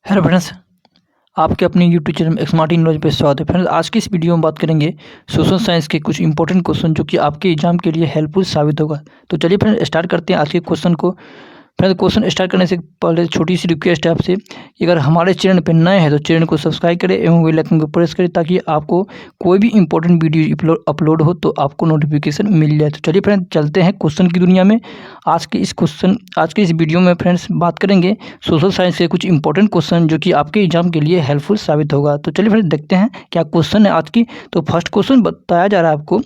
Hello friends, आपके अपने YouTube channel में स्मार्ट नॉलेज पे स्वागत है। फ्रेंड्स, आज की इस वीडियो में बात करेंगे सोशल साइंस के कुछ इंपॉर्टेंट क्वेश्चन जो कि आपके एग्जाम के लिए हेल्पफुल साबित होगा। तो चलिए फ्रेंड्स स्टार्ट करते हैं आज के क्वेश्चन को। फ्रेंड्स, क्वेश्चन स्टार्ट करने से पहले छोटी सी रिक्वेस्ट है आपसे कि अगर हमारे चैनल पर नए हैं तो चैनल को सब्सक्राइब करें एवं बेल आइकन को प्रेस करें ताकि आपको कोई भी इंपॉर्टेंट वीडियो अपलोड हो तो आपको नोटिफिकेशन मिल जाए। तो चलिए फ्रेंड्स चलते हैं क्वेश्चन की दुनिया में। आज के इस वीडियो में फ्रेंड्स बात करेंगे सोशल साइंस के कुछ इंपॉर्टेंट क्वेश्चन जो कि आपके एग्जाम के लिए हेल्पफुल साबित होगा। तो चलिए फ्रेंड्स देखते हैं क्या क्वेश्चन है आज की। तो फर्स्ट क्वेश्चन बताया जा रहा है आपको,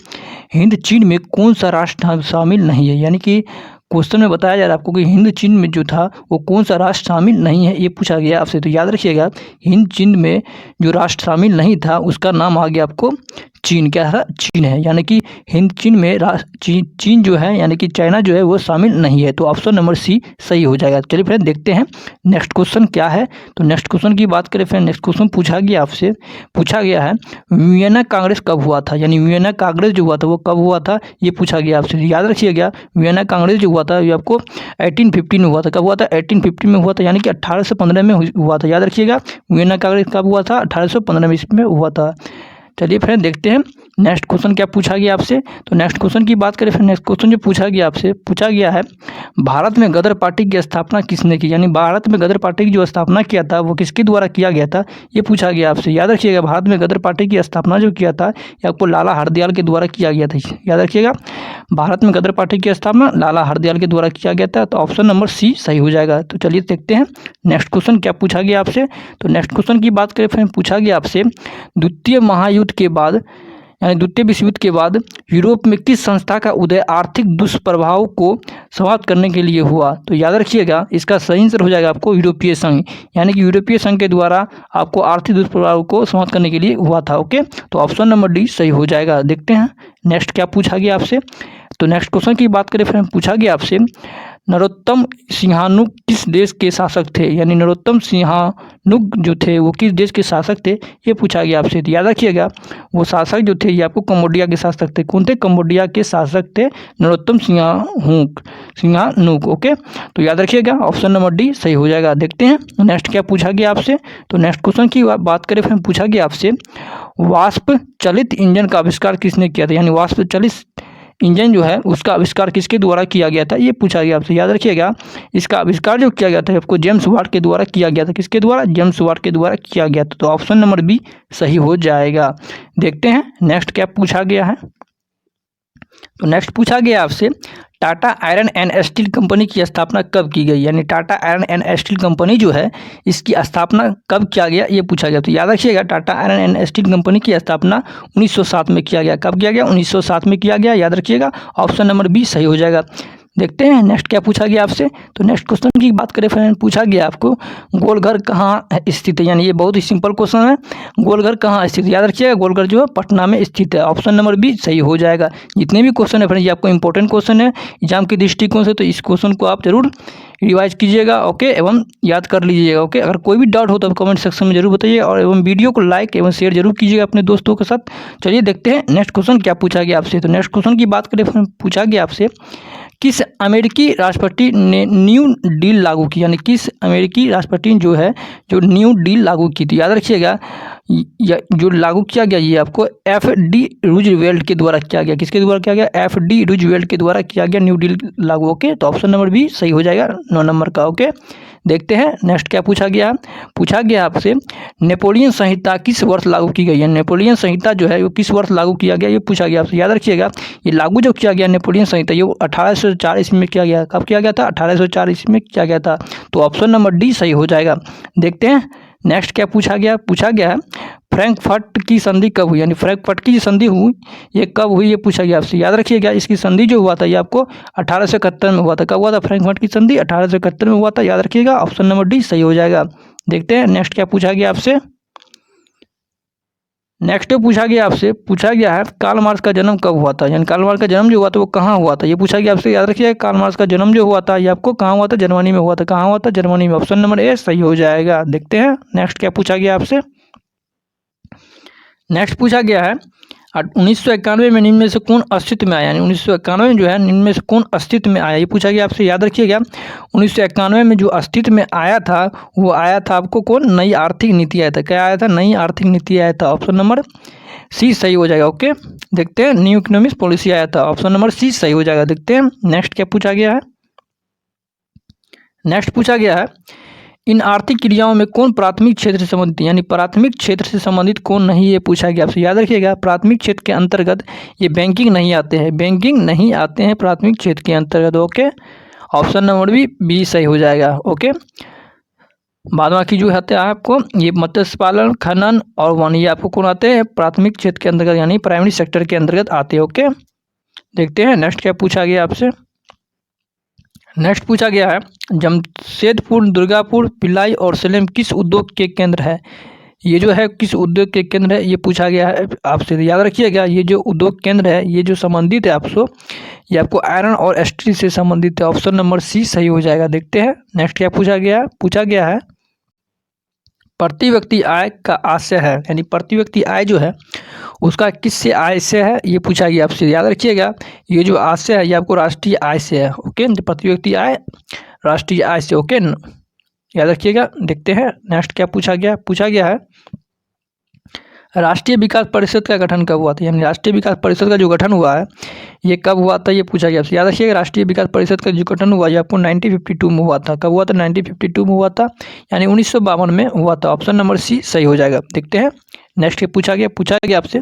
हिंद चीन में कौन सा राष्ट्र शामिल नहीं है। यानी कि क्वेश्चन में बताया जा रहा है आपको कि हिंद चीन में जो था वो कौन सा राष्ट्र शामिल नहीं है, ये पूछा गया आपसे। तो याद रखिएगा, हिंद चीन में जो राष्ट्र शामिल नहीं था उसका नाम आ गया आपको चीन। क्या था? चीन है। यानी कि हिंद चीन में चीन जो है यानी कि चाइना जो है वो शामिल नहीं है। तो ऑप्शन नंबर सी सही हो जाएगा। चलिए फ्रेंड देखते हैं नेक्स्ट क्वेश्चन क्या है। तो नेक्स्ट क्वेश्चन की बात करें फ्रेंड, नेक्स्ट क्वेश्चन पूछा गया है वियना कांग्रेस कब हुआ था। यानी वियना कांग्रेस जो हुआ था वो कब हुआ था, ये पूछा गया आपसे। याद रखिएगा, वियना कांग्रेस जो हुआ था ये आपको 1815 में हुआ था। कब हुआ था? 1815 में हुआ था, यानी कि 1815 में हुआ था। याद रखिएगा, वियना कांग्रेस कब हुआ था? 1815 में इसमें हुआ था। चलिए फ्रेंड देखते हैं नेक्स्ट क्वेश्चन क्या पूछा गया आपसे। तो नेक्स्ट क्वेश्चन की बात करें फ्रेंड, नेक्स्ट क्वेश्चन जो पूछा गया है भारत में गदर पार्टी की स्थापना किसने की। यानी भारत में गदर पार्टी की जो स्थापना किया था वो किसके द्वारा किया गया था, ये पूछा गया आपसे। याद रखिएगा, भारत में गदर पार्टी की स्थापना जो किया था ये आपको लाला हरदयाल के द्वारा किया गया था। याद रखिएगा, भारत में गदर पार्टी की स्थापना लाला हरदयाल के द्वारा किया गया था। तो ऑप्शन नंबर सी सही हो जाएगा। तो चलिए देखते हैं नेक्स्ट क्वेश्चन क्या पूछा गया आपसे। तो नेक्स्ट क्वेश्चन की बात करें फ्रेंड, पूछा गया आपसे द्वितीय महायुद्ध के बाद यानी द्वितीय विश्व युद्ध के बाद यूरोप में किस संस्था का उदय आर्थिक दुष्प्रभाव को समाप्त करने के लिए हुआ। तो याद रखिएगा, इसका सही आंसर हो जाएगा आपको यूरोपीय संघ। यानी कि यूरोपीय संघ के द्वारा आपको आर्थिक दुष्प्रभाव को समाप्त करने के लिए हुआ था। ओके, तो ऑप्शन नंबर डी सही हो जाएगा। देखते हैं नेक्स्ट क्या पूछा गया आपसे। तो नेक्स्ट क्वेश्चन की बात करें फ्रेंड, पूछा गया आपसे नरोत्तम सिंहानुग किस देश के शासक थे। यानी नरोत्तम सिंहानुग जो थे वो किस देश के शासक थे, ये पूछा गया आपसे। तो याद रखिएगा, वो शासक जो थे ये आपको कंबोडिया के शासक थे। कौन थे? कंबोडिया के शासक थे नरोत्तम सिंहानुग। ओके, तो याद रखिएगा ऑप्शन नंबर डी सही हो जाएगा। देखते हैं नेक्स्ट क्या पूछा गया आपसे। तो नेक्स्ट क्वेश्चन की बात करें फिर, पूछा गया आपसे वाष्प चलित इंजन का आविष्कार किसने किया था। यानी वाष्प चलित इंजन जो है उसका आविष्कार किसके द्वारा किया गया था, ये पूछा गया आपसे। याद रखिएगा, इसका आविष्कार जो किया गया था आपको जेम्स वाट के द्वारा किया गया था। किसके द्वारा? जेम्स वाट के द्वारा किया गया था। तो ऑप्शन नंबर बी सही हो जाएगा। देखते हैं नेक्स्ट क्या पूछा गया है। तो नेक्स्ट पूछा गया आपसे Tata iron and steel company की स्थापना कब की गई। यानी Tata iron and steel company जो है इसकी स्थापना कब किया गया, ये पूछा गया। तो याद रखिएगा, Tata iron and steel company की स्थापना 1907 में किया गया। कब किया गया? 1907 में किया गया। याद रखिएगा ऑप्शन नंबर बी सही हो जाएगा। देखते हैं नेक्स्ट क्या पूछा गया आपसे। तो नेक्स्ट क्वेश्चन की बात करें फ्रेंड, पूछा गया आपको गोलघर कहाँ स्थित है। यानी ये बहुत ही सिंपल क्वेश्चन है, गोलघर कहाँ स्थित है। याद रखिएगा, गोलघर जो है पटना में स्थित है। ऑप्शन नंबर बी सही हो जाएगा। जितने भी क्वेश्चन है फ्रेंड ये आपको इंपॉर्टेंट क्वेश्चन है एग्जाम के दृष्टिकोण से, तो इस क्वेश्चन को आप जरूर रिवाइज कीजिएगा। ओके, एवं याद कर लीजिएगा। ओके, अगर कोई भी डाउट हो तो कमेंट सेक्शन में जरूर बताइए और एवं वीडियो को लाइक एवं शेयर जरूर कीजिएगा अपने दोस्तों के साथ। चलिए देखते हैं नेक्स्ट क्वेश्चन क्या पूछा गया आपसे। तो नेक्स्ट क्वेश्चन की बात करें फ्रेंड, पूछा गया आपसे किस अमेरिकी राष्ट्रपति ने न्यू डील लागू की। यानी किस अमेरिकी राष्ट्रपति जो है जो न्यू डील लागू की थी। याद रखिएगा, जो लागू किया गया ये आपको F.D. रूजवेल्ट के द्वारा किया गया। किसके द्वारा किया गया? F.D. रूजवेल्ट के द्वारा किया गया न्यू डील लागू। ओके, तो ऑप्शन नंबर बी सही हो जाएगा 9 नंबर का। ओके, देखते हैं नेक्स्ट क्या पूछा गया। पूछा गया आपसे नेपोलियन संहिता किस वर्ष लागू की गई है। नेपोलियन संहिता जो है वो किस वर्ष लागू किया गया, ये पूछा गया आपसे। याद रखिएगा, ये लागू जो किया गया नेपोलियन संहिता ये 1804 ईस्वी में किया गया। कब किया गया था? 1804 ईस्वी में किया गया था। तो ऑप्शन नंबर डी सही हो जाएगा। देखते हैं नेक्स्ट क्या पूछा गया है फ्रैंकफर्ट की संधि कब हुई। यानी फ्रैंकफर्ट की संधि हुई ये कब हुई, ये पूछा गया आपसे। याद रखिएगा, इसकी संधि जो हुआ था ये आपको 1871 में हुआ था। कब हुआ था फ्रैंकफर्ट की संधि? 1871 में हुआ था। याद रखिएगा ऑप्शन नंबर डी सही हो जाएगा। देखते हैं नेक्स्ट क्या पूछा गया आपसे। नेक्स्ट पूछा गया है कार्ल मार्क्स का जन्म कब हुआ था। यानी कार्ल मार्क्स का जन्म जो हुआ था वो कहाँ हुआ था, ये पूछा गया आपसे। याद रखिएगा, कार्ल मार्क्स का जन्म जो हुआ था ये आपको कहाँ हुआ था? जर्मनी में हुआ था। कहाँ हुआ था? जर्मनी में। ऑप्शन नंबर ए सही हो जाएगा। देखते हैं नेक्स्ट क्या पूछा गया आपसे। नेक्स्ट पूछा गया है 1991 में निम्न में से कौन अस्तित्व में आया, यानी 1991 में जो है निम्न में से कौन अस्तित्व में आया, ये पूछा गया आपसे, याद रखिएगा। 1991 में जो अस्तित्व में आया था वो आया था आपको कौन, नई आर्थिक नीति आया था। क्या आया था, नई आर्थिक नीति आया था। ऑप्शन नंबर सी सही हो जाएगा। ओके, देखते हैं, न्यू इकोनॉमिक पॉलिसी आया था। ऑप्शन नंबर सी सही हो जाएगा। देखते हैं नेक्स्ट क्या पूछा गया है। नेक्स्ट पूछा गया है, इन आर्थिक क्रियाओं में कौन प्राथमिक क्षेत्र से संबंधित है, यानी प्राथमिक क्षेत्र से संबंधित कौन नहीं, ये पूछा गया आपसे। याद रखिएगा, प्राथमिक क्षेत्र के अंतर्गत ये बैंकिंग नहीं आते हैं, बैंकिंग नहीं आते हैं प्राथमिक क्षेत्र के अंतर्गत। ओके, ऑप्शन नंबर बी सही हो जाएगा। ओके, बाद बाकी जो आते हैं आपको ये मत्स्य पालन, खनन और वन, ये आपको कौन आते हैं, प्राथमिक क्षेत्र के अंतर्गत यानी प्राइमरी सेक्टर के अंतर्गत आते हैं। ओके, देखते हैं नेक्स्ट क्या पूछा गया आपसे। नेक्स्ट पूछा गया है, जमशेदपुर, दुर्गापुर, भिलाई और सलेम किस उद्योग के केंद्र है। ये जो है किस उद्योग के केंद्र है, ये पूछा गया है आपसे। याद रखिएगा, ये जो उद्योग केंद्र है ये जो संबंधित है आपको, ये आपको आयरन और स्टील से संबंधित है। ऑप्शन नंबर सी सही हो जाएगा। देखते हैं नेक्स्ट क्या पूछा गया है, प्रति व्यक्ति आय का आशय है, यानी प्रति व्यक्ति आय जो है उसका किससे आय से है, ये पूछा गया आपसे। याद रखिएगा, ये जो आशय है ये आपको राष्ट्रीय आय से है। ओके, प्रति व्यक्ति आय राष्ट्रीय आय से। ओके, याद रखिएगा। देखते हैं नेक्स्ट क्या पूछा गया है, राष्ट्रीय विकास परिषद का गठन कब हुआ था, यानी राष्ट्रीय विकास परिषद का जो गठन हुआ है ये कब हुआ था, ये पूछा गया आपसे। याद रखिएगा, राष्ट्रीय विकास परिषद का जो गठन हुआ ये आपको 1952 में हुआ था। कब हुआ था, 1952 में हुआ था, यानी 1952 में हुआ था। ऑप्शन नंबर सी सही हो जाएगा। देखते हैं नेक्स्ट पूछा गया आपसे,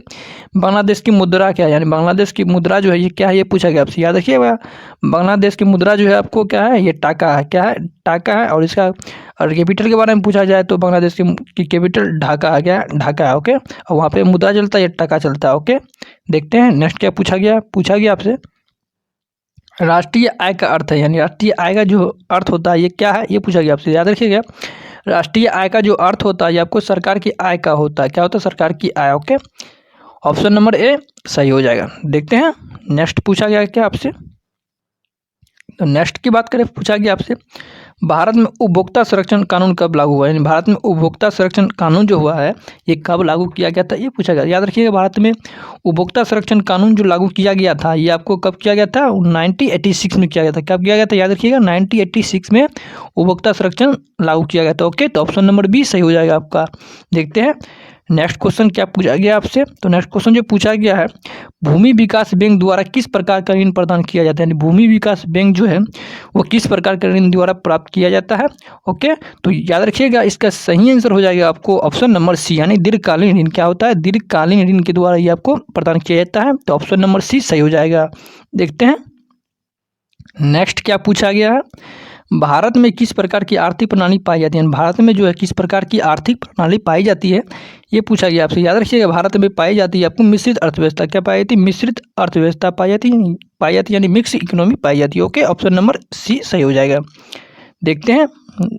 बांग्लादेश की मुद्रा क्या है, यानी बांग्लादेश की मुद्रा जो है ये क्या है, ये पूछा गया आपसे। याद रखिएगा, बांग्लादेश की मुद्रा जो है आपको क्या है, ये टाका है। क्या है, टाका है। और इसका और कैपिटल के बारे में पूछा जाए तो बांग्लादेश की कैपिटल ढाका है। क्या, ढाका है। ओके, और वहाँ पे मुद्रा चलता है, ये टाका चलता है। ओके, देखते हैं नेक्स्ट क्या पूछा गया आपसे, राष्ट्रीय आय का अर्थ है, यानी राष्ट्रीय आय का जो अर्थ होता है ये क्या है, ये पूछा गया आपसे। याद रखिएगा, राष्ट्रीय आय का जो अर्थ होता है ये आपको सरकार की आय का होता है। क्या होता है, सरकार की आय। ओके, ऑप्शन नंबर ए सही हो जाएगा। देखते हैं नेक्स्ट पूछा गया क्या आपसे। तो नेक्स्ट की बात करें, पूछा गया आपसे, भारत में उपभोक्ता संरक्षण कानून कब लागू हुआ, यानी भारत में उपभोक्ता संरक्षण कानून जो हुआ है ये कब लागू किया गया था, ये पूछा गया। याद रखिएगा, भारत में उपभोक्ता संरक्षण कानून जो लागू किया गया था ये आपको कब किया गया था, 1986 में किया गया था। कब किया गया था, याद रखिएगा, 1986 में उपभोक्ता संरक्षण लागू किया गया था। ओके, तो ऑप्शन नंबर बी सही हो जाएगा आपका। देखते हैं नेक्स्ट क्वेश्चन क्या पूछा गया आपसे। तो नेक्स्ट क्वेश्चन जो पूछा गया है, भूमि विकास बैंक द्वारा किस प्रकार का ऋण प्रदान किया जाता है, यानी भूमि विकास बैंक जो है वो किस प्रकार का ऋण द्वारा प्राप्त किया जाता है। ओके, तो याद रखिएगा, इसका सही आंसर हो जाएगा आपको ऑप्शन नंबर सी, यानी दीर्घकालीन ऋण। क्या होता है, दीर्घकालीन ऋण के द्वारा ये आपको प्रदान किया जाता है। तो ऑप्शन नंबर सी सही हो जाएगा। देखते हैं नेक्स्ट क्या पूछा गया है, भारत में किस प्रकार की आर्थिक प्रणाली पाई जाती है, भारत में जो है किस प्रकार की आर्थिक प्रणाली पाई जाती है, ये पूछा गया आपसे। याद रखिएगा, भारत में पाई जाती है आपको मिश्रित अर्थव्यवस्था। क्या पाई जाती है, मिश्रित अर्थव्यवस्था पाई जाती है, यानी मिक्स इकोनॉमी पाई जाती है। ओके, ऑप्शन नंबर सी सही हो जाएगा। देखते हैं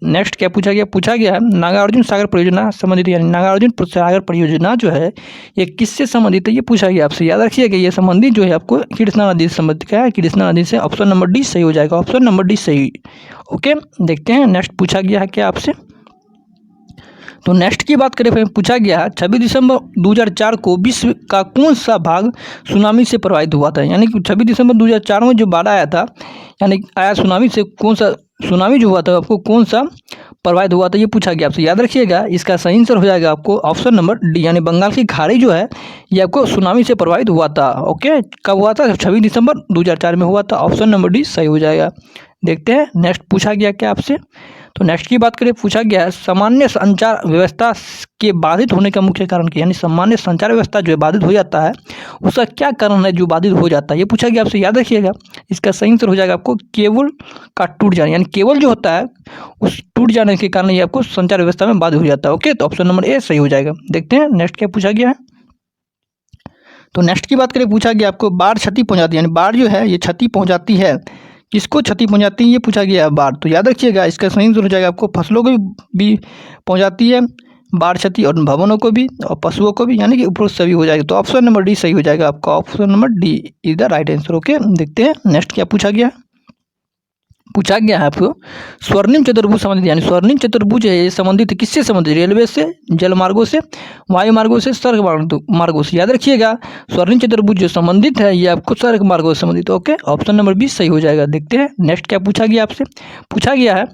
नेक्स्ट क्या पूछा गया है, नागार्जुन सागर परियोजना संबंधित, यानी नागार्जुन सागर परियोजना जो है ये किससे संबंधित है, ये पूछा गया आपसे। याद रखिएगा, ये संबंधित जो है आपको कृष्णा नदी से संबंधित। क्या है, कृष्णा नदी से। ऑप्शन नंबर डी सही हो जाएगा। ऑप्शन नंबर डी सही। ओके, देखते हैं नेक्स्ट पूछा गया है क्या आपसे। तो नेक्स्ट की बात करें, पूछा गया है 26 दिसंबर 2004 को विश्व का कौन सा भाग सुनामी से प्रभावित हुआ था, यानी कि 26 दिसंबर 2004 में जो बाढ़ आया था, यानी आया सुनामी से, कौन सा सुनामी जो हुआ था आपको कौन सा प्रभावित हुआ था, ये पूछा गया आपसे। याद रखिएगा, इसका सही आंसर हो जाएगा आपको ऑप्शन नंबर डी, यानी बंगाल की खाड़ी जो है ये आपको सुनामी से प्रभावित हुआ था। ओके, कब हुआ था, 26 दिसंबर 2004 में हुआ था। ऑप्शन नंबर डी सही हो जाएगा। देखते हैं नेक्स्ट पूछा गया क्या आपसे। तो नेक्स्ट की बात करें, पूछा गया है सामान्य संचार व्यवस्था के बाधित होने का मुख्य कारण क्या, यानी सामान्य संचार व्यवस्था जो है बाधित हो जाता है उसका क्या कारण है जो बाधित हो जाता है, ये पूछा गया आपसे। याद रखिएगा, इसका सही आंसर हो जाएगा आपको केबल का टूट जाना, यानी केबल जो होता है उस टूट जाने के कारण ये आपको संचार व्यवस्था में बाधित हो जाता है। ओके, तो ऑप्शन नंबर ए सही हो जाएगा। देखते हैं नेक्स्ट क्या पूछा गया है। तो नेक्स्ट की बात करें, पूछा गया आपको बाढ़ क्षति पहुँचाती है, यानी बाढ़ जो है ये क्षति पहुँचाती है, किसको क्षति पहुंचाती है, ये पूछा गया है बाढ़। तो याद रखिएगा, इसका सही आंसर हो जाएगा आपको फसलों को भी पहुंचाती है बाढ़ क्षति, और भवनों को भी और पशुओं को भी, यानी कि उपरोक्त सभी हो जाएगा। तो ऑप्शन नंबर डी सही हो जाएगा आपका। Option number D is the right answer. Okay, देखते हैं नेक्स्ट क्या पूछा गया। पूछा गया है आपको स्वर्णिम चतुर्भुज संबंधित, यानी स्वर्णिम चतुर्भुज है ये संबंधित किससे संबंधित, रेलवे से, जल मार्गों से, वायु मार्गों से, सड़क मार्गों से। याद रखिएगा स्वर्णिम चतुर्भुज जो संबंधित है ये आपको सड़क मार्गों से संबंधित। ओके, ऑप्शन नंबर 20 सही हो जाएगा। देखते हैं नेक्स्ट क्या पूछा गया आपसे। पूछा गया है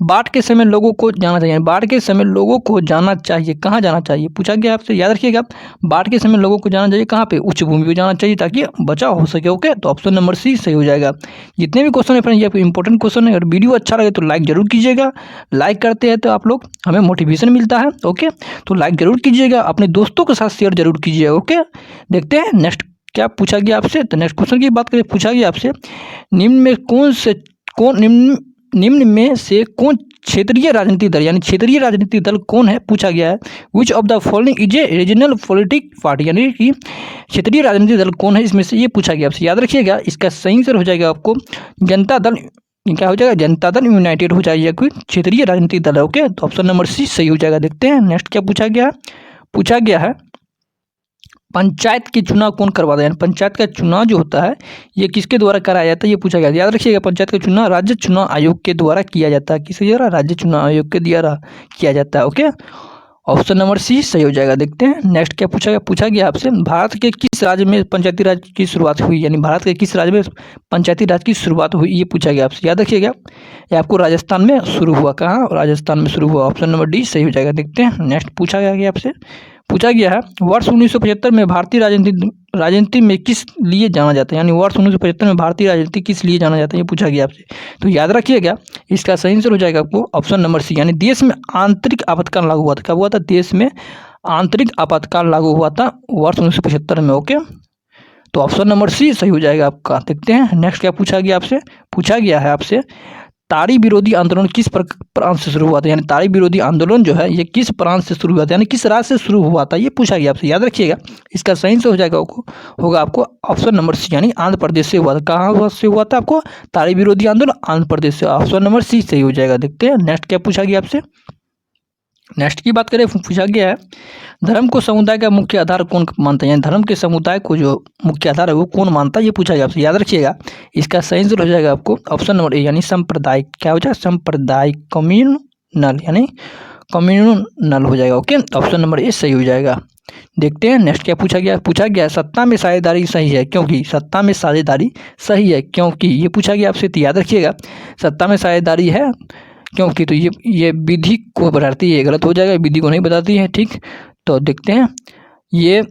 बाढ़ के समय लोगों को जाना चाहिए, बाढ़ के समय लोगों को जाना चाहिए, कहाँ जाना चाहिए पूछा गया आपसे। याद रखिएगा बाढ़ के समय लोगों को जाना चाहिए कहाँ पे, उच्च भूमि पे जाना चाहिए ताकि बचाव हो सके। ओके, तो ऑप्शन नंबर सी सही हो जाएगा। जितने भी क्वेश्चन है फ्रेंड ये आपको इंपॉर्टेंट क्वेश्चन है। अगर वीडियो अच्छा लगे तो लाइक जरूर कीजिएगा, लाइक करते हैं तो आप लोग हमें मोटिवेशन मिलता है। ओके, तो लाइक जरूर कीजिएगा, अपने दोस्तों के साथ शेयर जरूर कीजिएगा। ओके, देखते हैं नेक्स्ट क्या पूछा गया आपसे। तो नेक्स्ट क्वेश्चन की बात करें, पूछा गया आपसे निम्न में से कौन क्षेत्रीय राजनीतिक दल, यानी क्षेत्रीय राजनीतिक दल कौन है पूछा गया है। Which of the following is a regional politic party, यानी कि क्षेत्रीय राजनीतिक दल कौन है इसमें से, ये पूछा गया आपसे। याद रखिएगा इसका सही आंसर हो जाएगा आपको जनता दल, क्या हो जाएगा जनता दल यूनाइटेड हो जाएगा, कोई क्षेत्रीय राजनीतिक दल है। ओके, तो ऑप्शन नंबर सी सही हो जाएगा। देखते हैं नेक्स्ट क्या पूछा गया। पूछा गया है पंचायत के चुनाव कौन करवाता है, यानी पंचायत का चुनाव जो होता है ये किसके द्वारा कराया जाता है, ये पूछा गया। याद रखिएगा पंचायत का चुनाव राज्य चुनाव आयोग के द्वारा किया जाता है। किसके द्वारा, राज्य चुनाव आयोग के द्वारा किया जाता है। ओके, ऑप्शन नंबर सी सही हो जाएगा। देखते हैं नेक्स्ट क्या पूछा गया। पूछा गया आपसे भारत के किस राज्य में पंचायती राज की शुरुआत हुई, यानी भारत के किस राज्य में पंचायती राज की शुरुआत हुई, ये पूछा गया आपसे। याद रखिएगा ये आपको राजस्थान में शुरू हुआ, कहाँ, राजस्थान में शुरू हुआ। ऑप्शन नंबर डी सही हो जाएगा। देखते हैं नेक्स्ट पूछा गया आपसे। पूछा गया है वर्ष 1975 में भारतीय राजनीति में किस लिए जाना जाता है, यानी वर्ष 1975 में भारतीय राजनीति किस लिए जाना जाता है, ये पूछा गया आपसे। तो याद रखिएगा इसका सही आंसर हो जाएगा आपको ऑप्शन नंबर सी, यानी देश में आंतरिक आपातकाल लागू हुआ था। कब हुआ था, देश में आंतरिक आपातकाल लागू हुआ था वर्ष 1975 में। ओके, तो ऑप्शन नंबर सी सही हो जाएगा आपका। देखते हैं नेक्स्ट क्या पूछा गया आपसे। पूछा गया है आपसे ताड़ी विरोधी आंदोलन किस प्रांत से शुरू हुआ था, यानी ताड़ी विरोधी आंदोलन जो है ये किस प्रांत से शुरू हुआ था, यानी किस राज्य से शुरू हुआ था, ये पूछा गया आपसे। याद रखिएगा इसका सही से हो जाएगा होगा आपको ऑप्शन नंबर सी, यानी आंध्र प्रदेश से हुआ था। कहाँ से हुआ था आपको ताड़ी विरोधी आंदोलन, आंध्र प्रदेश से। ऑप्शन नंबर सी सही हो जाएगा। देखते हैं नेक्स्ट क्या पूछा गया आपसे। नेक्स्ट की बात करें, पूछा गया है धर्म को समुदाय का मुख्य आधार कौन मानता है, यानी धर्म के समुदाय को जो मुख्य आधार है वो कौन मानता है, ये पूछा गया आपसे। याद रखिएगा इसका सही आंसर हो जाएगा आपको ऑप्शन नंबर ए, यानी सांप्रदायिक, क्या हो जाएगा सांप्रदायिक, कम्युनल, यानी कम्युनल हो जाएगा। ओके, ऑप्शन नंबर ए सही हो जाएगा। देखते हैं नेक्स्ट क्या पूछा गया। पूछा गया सत्ता में साझेदारी सही है क्योंकि, सत्ता में साझेदारी सही है क्योंकि, ये पूछा गया आपसे। तो याद रखिएगा सत्ता में साझेदारी है क्योंकि, तो ये विधि को बताती है, गलत हो जाएगा, विधि को नहीं बताती है। ठीक, तो देखते हैं ये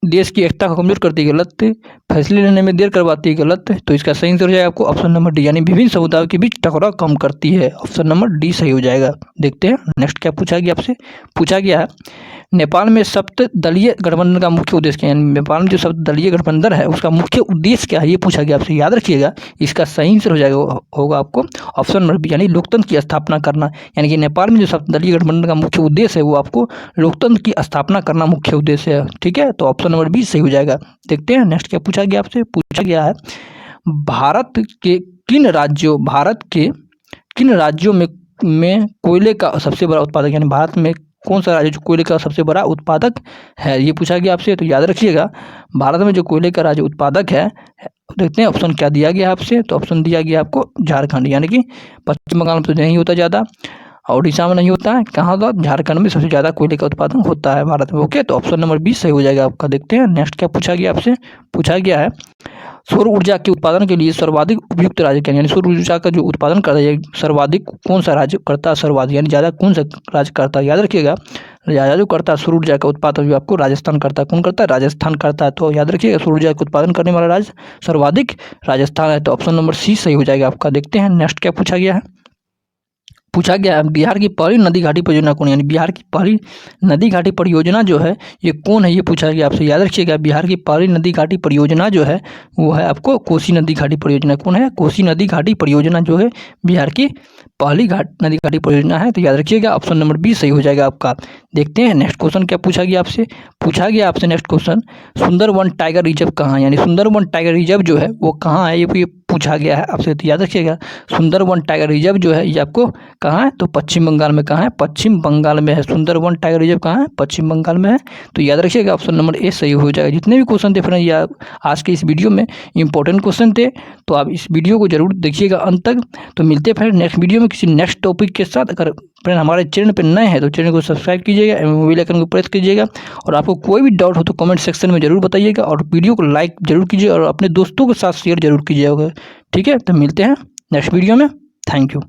देश की एकता को कमजोर करती है, गलत। फैसले लेने में देर करवाती है, गलत। तो इसका सही आंसर हो जाएगा आपको ऑप्शन नंबर डी, यानी विभिन्न समुदायों के बीच टकराव कम करती है। ऑप्शन नंबर डी सही हो जाएगा। देखते हैं नेक्स्ट क्या पूछा गया आपसे। पूछा गया है नेपाल में सप्तदलीय गठबंधन का मुख्य उद्देश्य क्या है, यानी नेपाल में जो सप्तदलीय गठबंधन है उसका मुख्य उद्देश्य क्या है, ये पूछा गया आपसे। याद रखिएगा इसका सही आंसर हो जाएगा होगा आपको ऑप्शन नंबर बी, यानी लोकतंत्र की स्थापना करना। यानी कि नेपाल में जो सप्तदलीय गठबंधन का मुख्य उद्देश्य है वो आपको लोकतंत्र की स्थापना करना मुख्य उद्देश्य है। ठीक है, तो ऑप्शन नंबर बी सही हो जाएगा। देखते हैं नेक्स्ट क्या पूछा गया आपसे। पूछा गया है भारत के किन राज्यों में कोयले का सबसे बड़ा उत्पादक, यानी भारत में कौन सा राज्य जो कोयले का सबसे बड़ा उत्पादक है, ये पूछा गया आपसे। तो याद रखिएगा भारत में जो कोयले का राज्य उत्पादक है, देखते हैं ऑप्शन क्या दिया गया आपसे। तो ऑप्शन दिया गया आपको झारखंड, यानी कि पश्चिम बंगाल में तो नहीं होता ज़्यादा, उड़ीसा में नहीं होता है, कहाँ होता, झारखंड में सबसे ज़्यादा कोयले का उत्पादन होता है भारत में। ओके, तो ऑप्शन नंबर 20 सही हो जाएगा आपका। देखते हैं नेक्स्ट क्या पूछा गया आपसे। पूछा गया है सौर ऊर्जा के उत्पादन के लिए सर्वाधिक उपयुक्त राज्य क्या, यानी सौर ऊर्जा का जो उत्पादन करता है सर्वाधिक कौन सा राज्य करता है, सर्वाधिक यानी ज़्यादा कौन सा राज्य करता है। याद रखिएगा ज़्यादा जो करता है सौर ऊर्जा का उत्पादन जो आपको राजस्थान करता है। कौन करता है, राजस्थान करता है। तो याद रखिएगा सौर ऊर्जा का उत्पादन करने वाला राज्य सर्वाधिक राजस्थान है। तो ऑप्शन नंबर सी सही हो जाएगा आपका। देखते हैं नेक्स्ट क्या पूछा गया है। पूछा गया है बिहार की पहली नदी घाटी परियोजना कौन है, यानी बिहार की पहली नदी घाटी परियोजना जो है ये कौन है, ये पूछा गया आपसे। याद रखिएगा बिहार की पहली नदी घाटी परियोजना जो है वो है आपको कोसी नदी घाटी परियोजना। कौन है, कोसी नदी घाटी परियोजना जो है बिहार की पहली नदी घाटी परियोजना है। तो याद रखिएगा ऑप्शन नंबर बी सही हो जाएगा आपका। देखते हैं नेक्स्ट क्वेश्चन क्या पूछा गया आपसे next question, Sundarban tiger reserve कहाँ है, यानी सुंदरवन टाइगर रिजर्व जो है वो कहाँ है, ये पूछा गया है आपसे। तो याद रखिएगा सुंदरवन टाइगर रिजर्व जो है ये आपको कहाँ है, तो पश्चिम बंगाल में कहाँ है, पश्चिम बंगाल में है। सुंदरवन टाइगर रिजर्व कहाँ है, पश्चिम बंगाल में है। तो याद रखिएगा ऑप्शन नंबर ए सही हो जाएगा। जितने भी क्वेश्चन थे फ्रेंड या आज के इस वीडियो में इंपॉर्टेंट क्वेश्चन थे, तो आप इस वीडियो को जरूर देखिएगा अंत तक। तो मिलते हैं फ्रेंड नेक्स्ट वीडियो में किसी नेक्स्ट टॉपिक के साथ। अगर फ्रेंड हमारे चैनल पर नए हैं तो चैनल को सब्सक्राइब कीजिएगा एवं बेल आइकन को प्रेस कीजिएगा। और आपको कोई भी डाउट हो तो कमेंट सेक्शन में जरूर बताइएगा और वीडियो को लाइक जरूर कीजिए और अपने दोस्तों के साथ शेयर जरूर कीजिएगा। ठीक है, तो मिलते हैं नेक्स्ट वीडियो में। Thank you.